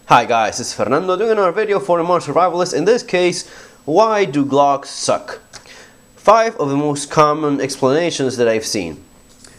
Hi guys, this is Fernando doing another video for the Modern Survivalist. In this case, why do Glocks suck? 5 of the most common explanations that I've seen.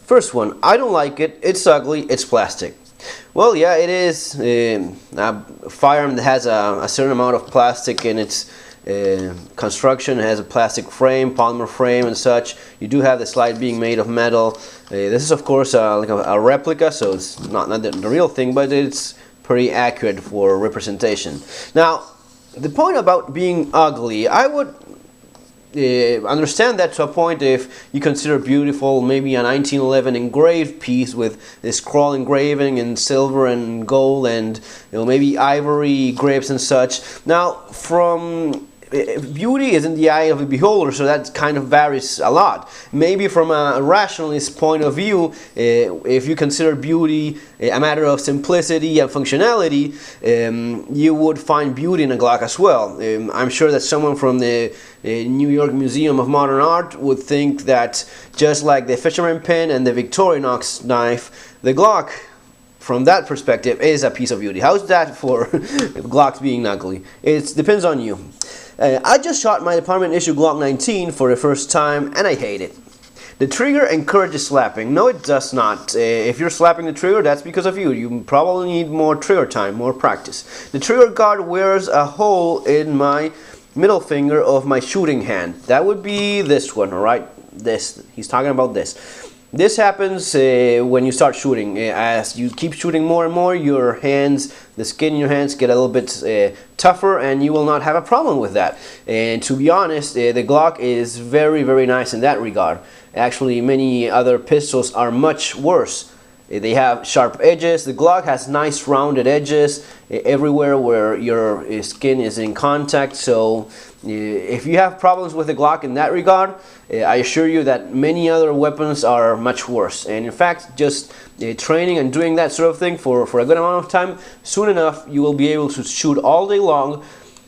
First one, I don't like it, it's ugly, it's plastic. Well, yeah, it is a firearm that has a certain amount of plastic in its construction. It has a plastic frame, polymer frame and such. You do have the slide being made of metal. This is of course like a replica, so it's not the real thing, but it's pretty accurate for representation. Now, the point about being ugly, I would understand that to a point if you consider beautiful maybe a 1911 engraved piece with this scroll engraving in silver and gold and maybe ivory grips and such. Now, from beauty is in the eye of the beholder, so that kind of varies a lot. Maybe from a rationalist point of view, if you consider beauty a matter of simplicity and functionality, you would find beauty in a Glock as well. I'm sure that someone from the New York Museum of Modern Art would think that just like the fisherman pin and the Victorinox knife, the Glock, from that perspective, is a piece of beauty. How's that for Glocks being ugly? It depends on you. I just shot my department issue Glock 19 for the first time and I hate it. The trigger encourages slapping. No, it does not. If you're slapping the trigger, that's because of you. You probably need more trigger time, more practice. The trigger guard wears a hole in my middle finger of my shooting hand. That would be this one, alright? This. He's talking about this. This happens when you start shooting. As you keep shooting more and more, your hands, the skin in your hands get a little bit tougher and you will not have a problem with that. And to be honest, the Glock is very, very nice in that regard. Actually, many other pistols are much worse. They have sharp edges. The Glock has nice rounded edges everywhere where your skin is in contact. So if you have problems with the Glock in that regard, I assure you that many other weapons are much worse. And in fact, just training and doing that sort of thing for a good amount of time, soon enough you will be able to shoot all day long,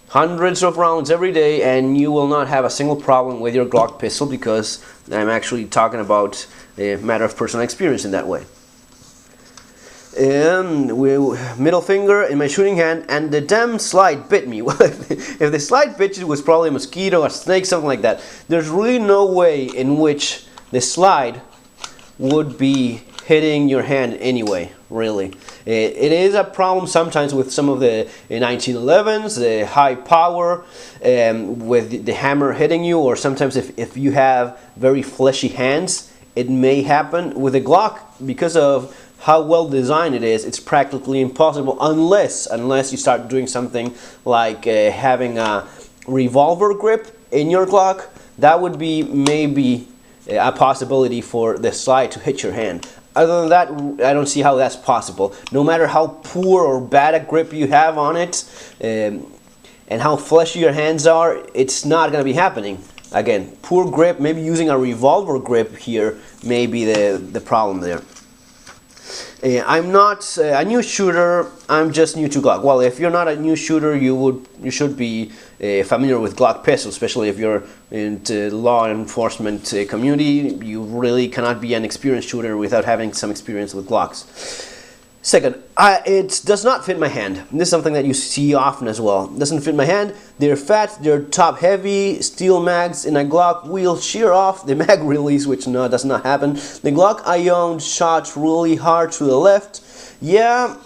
hundreds of rounds every day, and you will not have a single problem with your Glock pistol, because I'm actually talking about a matter of personal experience in that way. Middle finger in my shooting hand, and the damn slide bit me. Well, if the slide bit you, it was probably a mosquito, a snake, something like that. There's really no way in which the slide would be hitting your hand anyway, really. It is a problem sometimes with some of the 1911s, the high power, with the hammer hitting you, or sometimes if you have very fleshy hands, it may happen. With the Glock, because of how well designed it is, it's practically impossible unless you start doing something like having a revolver grip in your Glock. That would be maybe a possibility for the slide to hit your hand. Other than that, I don't see how that's possible. No matter how poor or bad a grip you have on it, and how fleshy your hands are, it's not going to be happening. Again, poor grip, maybe using a revolver grip here may be the problem there. I'm not a new shooter, I'm just new to Glock. Well, if you're not a new shooter, you should be familiar with Glock pistols, especially if you're in the law enforcement community. You really cannot be an experienced shooter without having some experience with Glocks. Second, it does not fit my hand. This is something that you see often as well. It doesn't fit my hand. They're fat, they're top heavy, steel mags in a Glock will shear off the mag release, which does not happen. The Glock I owned shot really hard to the left. Yeah,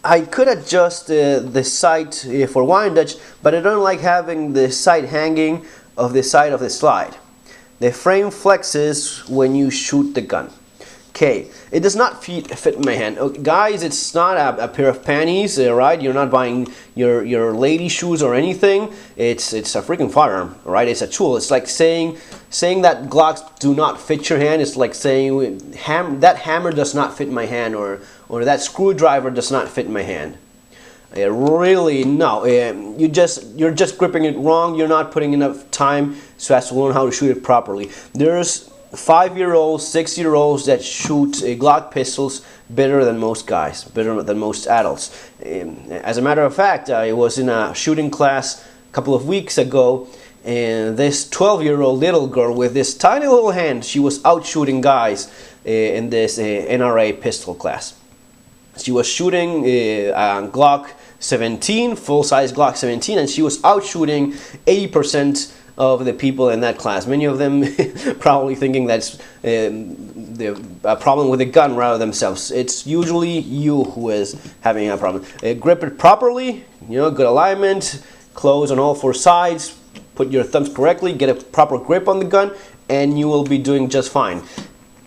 I could adjust the sight for windage, but I don't like having the sight hanging off the side of the slide. The frame flexes when you shoot the gun. Okay, it does not fit my hand. Okay, guys, it's not a pair of panties, right? You're not buying your lady shoes or anything. It's a freaking firearm, right? It's a tool. It's like saying that Glocks do not fit your hand. It's like saying that hammer does not fit my hand, or that screwdriver does not fit my hand. Really, no. You're just gripping it wrong. You're not putting enough time so as to learn how to shoot it properly. There's 5-year-olds, 6-year-olds that shoot Glock pistols better than most guys, better than most adults. As a matter of fact, I was in a shooting class a couple of weeks ago, and this 12-year-old little girl with this tiny little hand, she was out shooting guys in this NRA pistol class. She was shooting a Glock 17, full-size Glock 17, and she was out shooting 80% of the people in that class. Many of them probably thinking that's a problem with the gun rather than themselves. It's usually you who is having a problem. Grip it properly, you know, good alignment, close on all four sides, put your thumbs correctly, get a proper grip on the gun, and you will be doing just fine.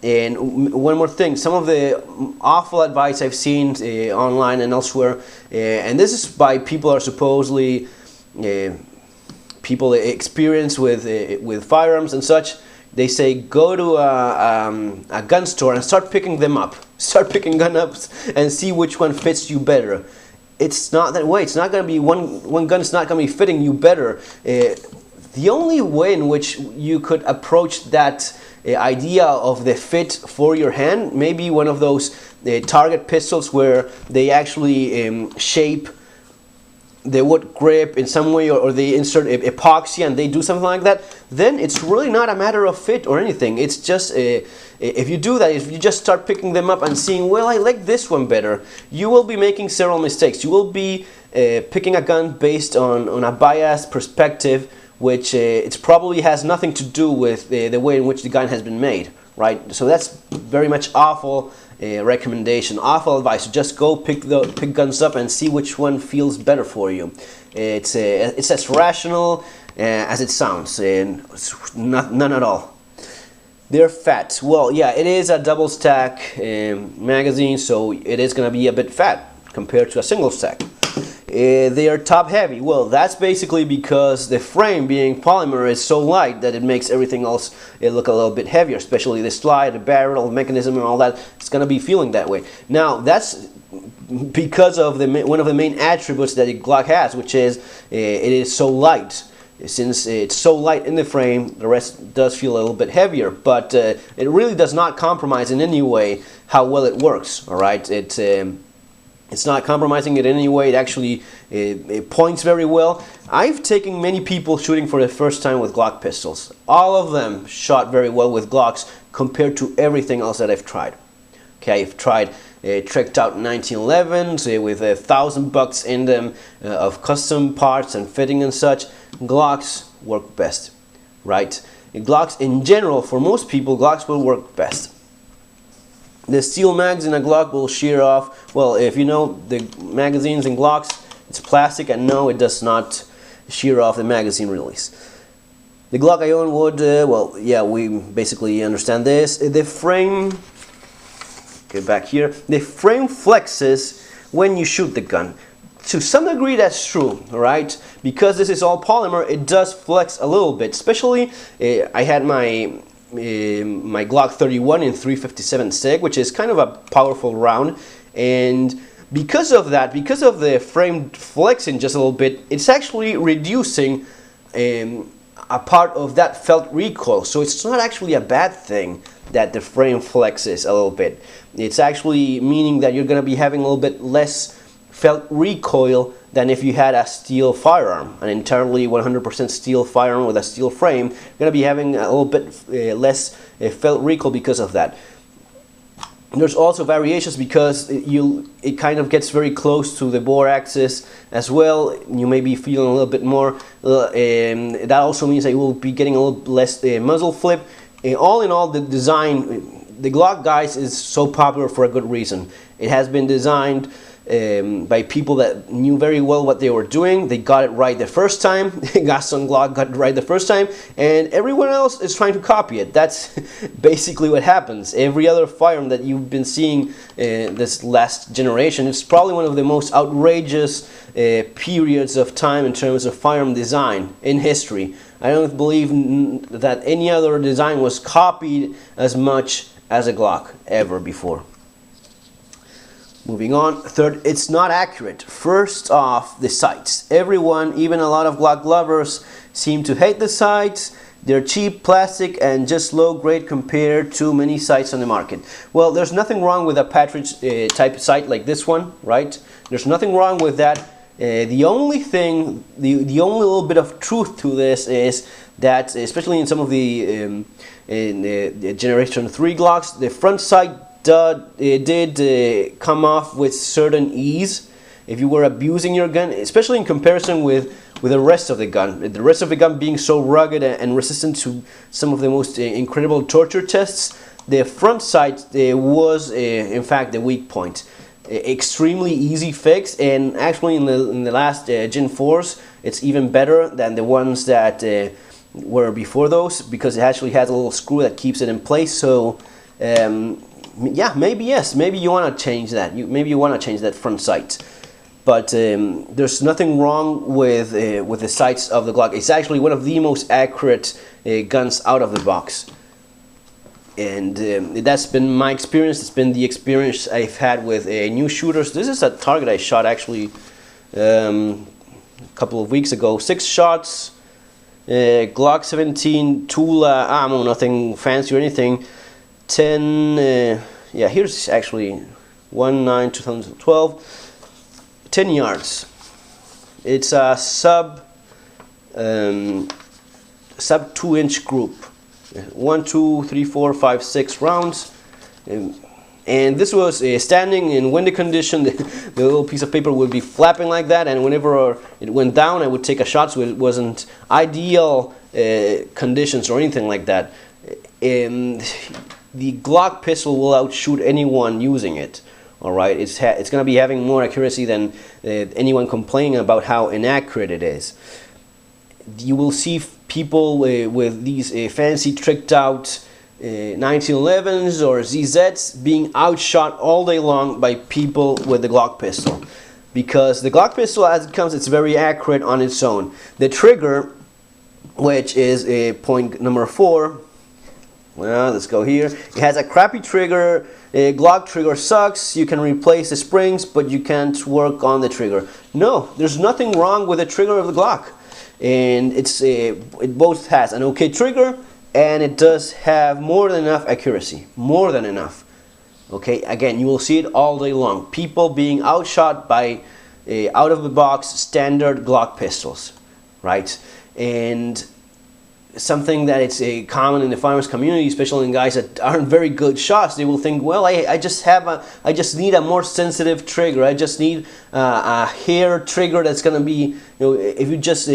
And one more thing, some of the awful advice I've seen online and elsewhere, and this is by people who are supposedly people experienced with firearms and such. They say go to a gun store and start picking them up. Start picking gun ups and see which one fits you better. It's not that way. It's not going to be one gun is not going to be fitting you better. The only way in which you could approach that idea of the fit for your hand, maybe one of those target pistols where they actually shape the wood grip in some way, or they insert epoxy and they do something like that, then it's really not a matter of fit or anything. It's just if you do that, if you just start picking them up and seeing, well, I like this one better, you will be making several mistakes. You will be picking a gun based on a biased perspective, which it probably has nothing to do with the way in which the gun has been made, right? So that's very much awful recommendation, awful advice. Just go pick guns up and see which one feels better for you. It's as rational as it sounds, and none at all. They're fat. Well, yeah, it is a double stack magazine, so it is going to be a bit fat compared to a single stack. They are top heavy. Well, that's basically because the frame, being polymer, is so light that it makes everything else look a little bit heavier, especially the slide, the barrel, the mechanism, and all that. It's going to be feeling that way. Now, that's because of one of the main attributes that the Glock has, which is it is so light. Since it's so light in the frame, the rest does feel a little bit heavier, but it really does not compromise in any way how well it works. All right, it's not compromising it in any way. It actually it points very well. I've taken many people shooting for the first time with Glock pistols. All of them shot very well with Glocks compared to everything else that I've tried. Okay, I've tried tricked out 1911s with $1,000 in them of custom parts and fitting and such. Glocks work best, right? Glocks in general, for most people, Glocks will work best. The steel mags in a Glock will shear off. Well, if you know the magazines in Glocks, it's plastic, and no, it does not shear off the magazine release. The Glock I own would, well, yeah, we basically understand this. The frame, get back here, the frame flexes when you shoot the gun. To some degree, that's true, right? Because this is all polymer, it does flex a little bit. Especially, I had my Glock 31 in 357 SIG, which is kind of a powerful round, and because of that, because of the frame flexing just a little bit, it's actually reducing a part of that felt recoil. So it's not actually a bad thing that the frame flexes a little bit. It's actually meaning that you're going to be having a little bit less felt recoil than if you had a steel firearm, an entirely 100% steel firearm with a steel frame. You're going to be having a little bit less felt recoil because of that. There's also variations because it kind of gets very close to the bore axis as well. You may be feeling a little bit more. That also means that you will be getting a little less muzzle flip. All in all, the design, the Glock, guys, is so popular for a good reason. It has been designed by people that knew very well what they were doing. They got it right the first time. Gaston Glock got it right the first time, and everyone else is trying to copy it. That's basically what happens. Every other firearm that you've been seeing this last generation, it's probably one of the most outrageous periods of time in terms of firearm design in history. I don't believe that any other design was copied as much as a Glock ever before. Moving on, third, it's not accurate. First off, the sights. Everyone, even a lot of Glock lovers, seem to hate the sights. They're cheap, plastic, and just low grade compared to many sights on the market. Well, there's nothing wrong with a Patridge type sight like this one, right? There's nothing wrong with that. The only thing, the only little bit of truth to this is that, especially in some of the Generation 3 Glocks, the front sight did come off with certain ease if you were abusing your gun, especially in comparison with the rest of the gun. The rest of the gun being so rugged and resistant to some of the most incredible torture tests, the front sight was in fact the weak point. Extremely easy fix, and actually in the last Gen 4s, it's even better than the ones that were before those, because it actually has a little screw that keeps it in place. So yeah, maybe yes, maybe you want to change that. Maybe you want to change that front sight. But there's nothing wrong with the sights of the Glock. It's actually one of the most accurate guns out of the box. And that's been my experience. It's been the experience I've had with new shooters. This is a target I shot actually a couple of weeks ago. 6 shots, Glock 17 Tula ammo, nothing fancy or anything. 10, yeah, here's actually 1/9/2012. 10 yards. It's a sub 2-inch group. 1, 2, 3, 4, 5, 6 rounds, and this was standing in windy condition. The little piece of paper would be flapping like that, and whenever it went down, I would take a shot. So it wasn't ideal conditions or anything like that. And the Glock pistol will outshoot anyone using it. All right, it's going to be having more accuracy than anyone complaining about how inaccurate it is. You will see people with these fancy tricked out 1911s or ZZs being outshot all day long by people with the Glock pistol, because the Glock pistol, as it comes, it's very accurate on its own. The trigger, which is point number 4, well, let's go here. It has a crappy trigger. Glock trigger sucks. You can replace the springs, but you can't work on the trigger. No, there's nothing wrong with the trigger of the Glock. And it both has an okay trigger, and it does have more than enough accuracy. More than enough. Okay, again, you will see it all day long. People being outshot by out of the box standard Glock pistols, right? And something that it's common in the firearms community, especially in guys that aren't very good shots. They will think, well, I just need a more sensitive trigger. I just need a hair trigger that's gonna be, if you just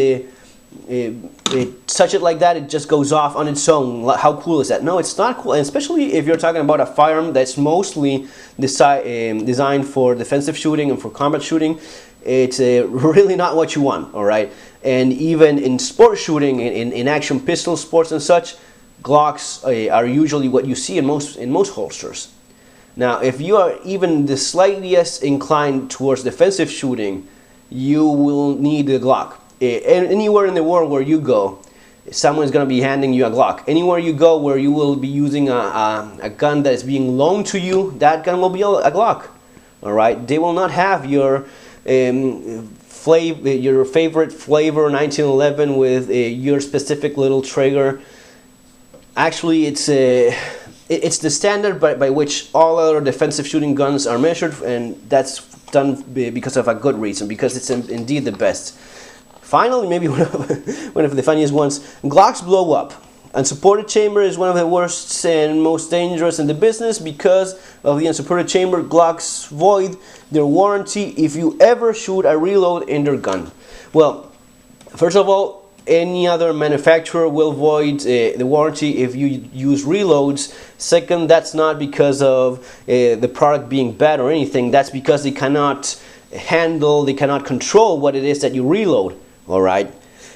touch it like that, it just goes off on its own. How cool is that? No, it's not cool, and especially if you're talking about a firearm that's mostly designed for defensive shooting and for combat shooting. It's really not what you want, all right? And even in sport shooting, in action pistol sports and such, Glocks are usually what you see in most holsters. Now, if you are even the slightest inclined towards defensive shooting, you will need a Glock. Anywhere in the world where you go, someone's going to be handing you a Glock. Anywhere you go where you will be using a gun that is being loaned to you, that gun will be a Glock. All right? They will not have your favorite flavor 1911 with your specific little trigger. Actually, it's the standard by which all other defensive shooting guns are measured, and that's done because of a good reason, because it's indeed the best. Finally, maybe one of the funniest ones, Glocks blow up. Unsupported chamber is one of the worst and most dangerous in the business because of the unsupported chamber. Glocks void their warranty if you ever shoot a reload in their gun. Well, first of all, any other manufacturer will void the warranty if you use reloads. Second, that's not because of the product being bad or anything. That's because they cannot handle, they cannot control what it is that you reload. All right.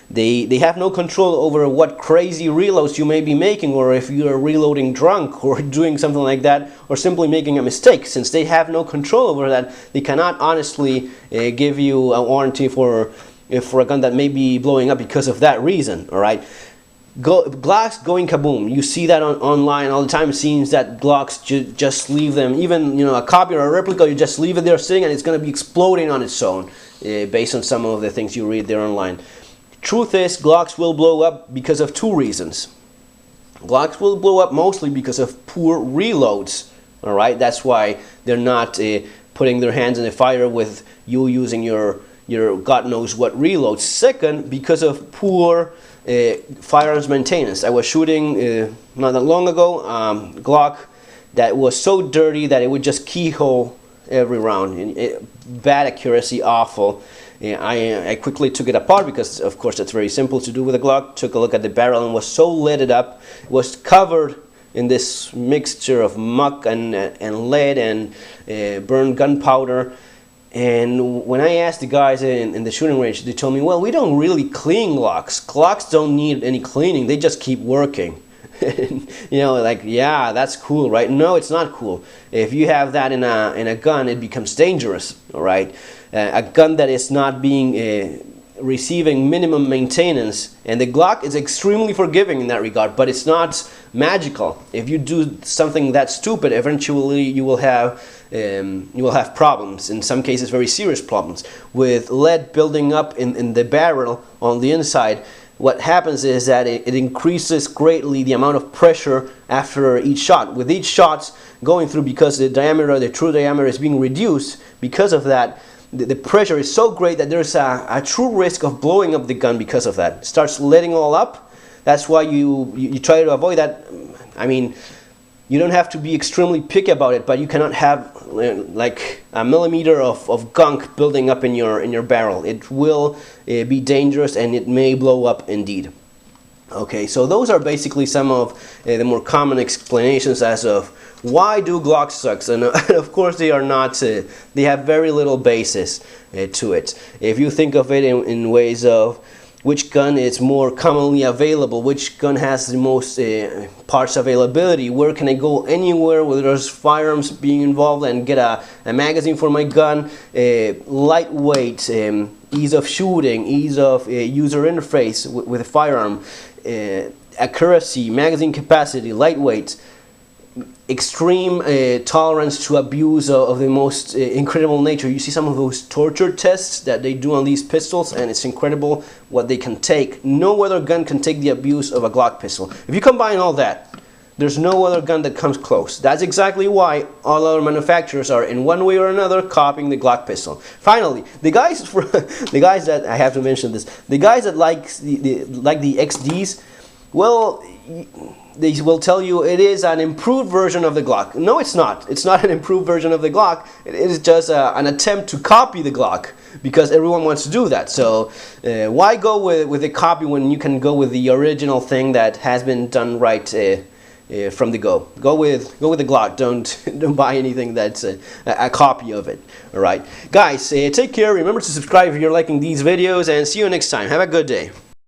They have no control over what crazy reloads you may be making, or if you're reloading drunk or doing something like that, or simply making a mistake. Since they have no control over that, they cannot honestly give you a warranty for a gun that may be blowing up because of that reason. All right, Glocks going kaboom. You see that online all the time. It seems that Glocks just leave them, even a copy or a replica, you just leave it there sitting, and it's going to be exploding on its own, based on some of the things you read there online. Truth is, Glocks will blow up because of 2 reasons. Glocks will blow up mostly because of poor reloads. All right, that's why they're not putting their hands in the fire with you using your God knows what reloads. Second, because of poor firearms maintenance. I was shooting not that long ago, Glock that was so dirty that it would just keyhole every round. Bad accuracy, awful. I quickly took it apart because, of course, that's very simple to do with a Glock. Took a look at the barrel and was so leaded up. It was covered in this mixture of muck and lead and burned gunpowder. And when I asked the guys in the shooting range, they told me, well, we don't really clean Glocks. Glocks don't need any cleaning. They just keep working. You know, like, yeah, that's cool, right? No, it's not cool. If you have that in a gun, it becomes dangerous, all right? A gun that is not being receiving minimum maintenance, and the Glock is extremely forgiving in that regard, but it's not magical. If you do something that stupid, eventually you will have problems. In some cases, very serious problems with lead building up in the barrel on the inside. What happens is that it increases greatly the amount of pressure after each shot. With each shot going through, because the true diameter is being reduced, because of that, the pressure is so great that there's a true risk of blowing up the gun because of that. It starts letting all up. That's why you try to avoid that. I mean, you don't have to be extremely picky about it, but you cannot have like a millimeter of gunk building up in your barrel. It will be dangerous, and it may blow up indeed. Okay, so those are basically some of the more common explanations as of why do Glocks sucks, and of course they are not. They have very little basis to it. If you think of it in ways of which gun is more commonly available, which gun has the most parts availability, where can I go anywhere where there's firearms being involved and get a magazine for my gun, lightweight, ease of shooting, ease of user interface with a firearm, accuracy, magazine capacity, lightweight, extreme tolerance to abuse of the most incredible nature. You see some of those torture tests that they do on these pistols, and it's incredible what they can take. No other gun can take the abuse of a Glock pistol. If you combine all that, there's no other gun that comes close. That's exactly why all other manufacturers are in one way or another copying the Glock pistol. Finally, the guys that I have to mention this, the guys that like the XDs, well, they will tell you it is an improved version of the Glock. No, it's not. It's not an improved version of the Glock. It is just an attempt to copy the Glock, because everyone wants to do that. So why go with a copy when you can go with the original thing that has been done right from the go? Go with the Glock. Don't buy anything that's a copy of it. All right, guys. Take care. Remember to subscribe if you're liking these videos, and see you next time. Have a good day.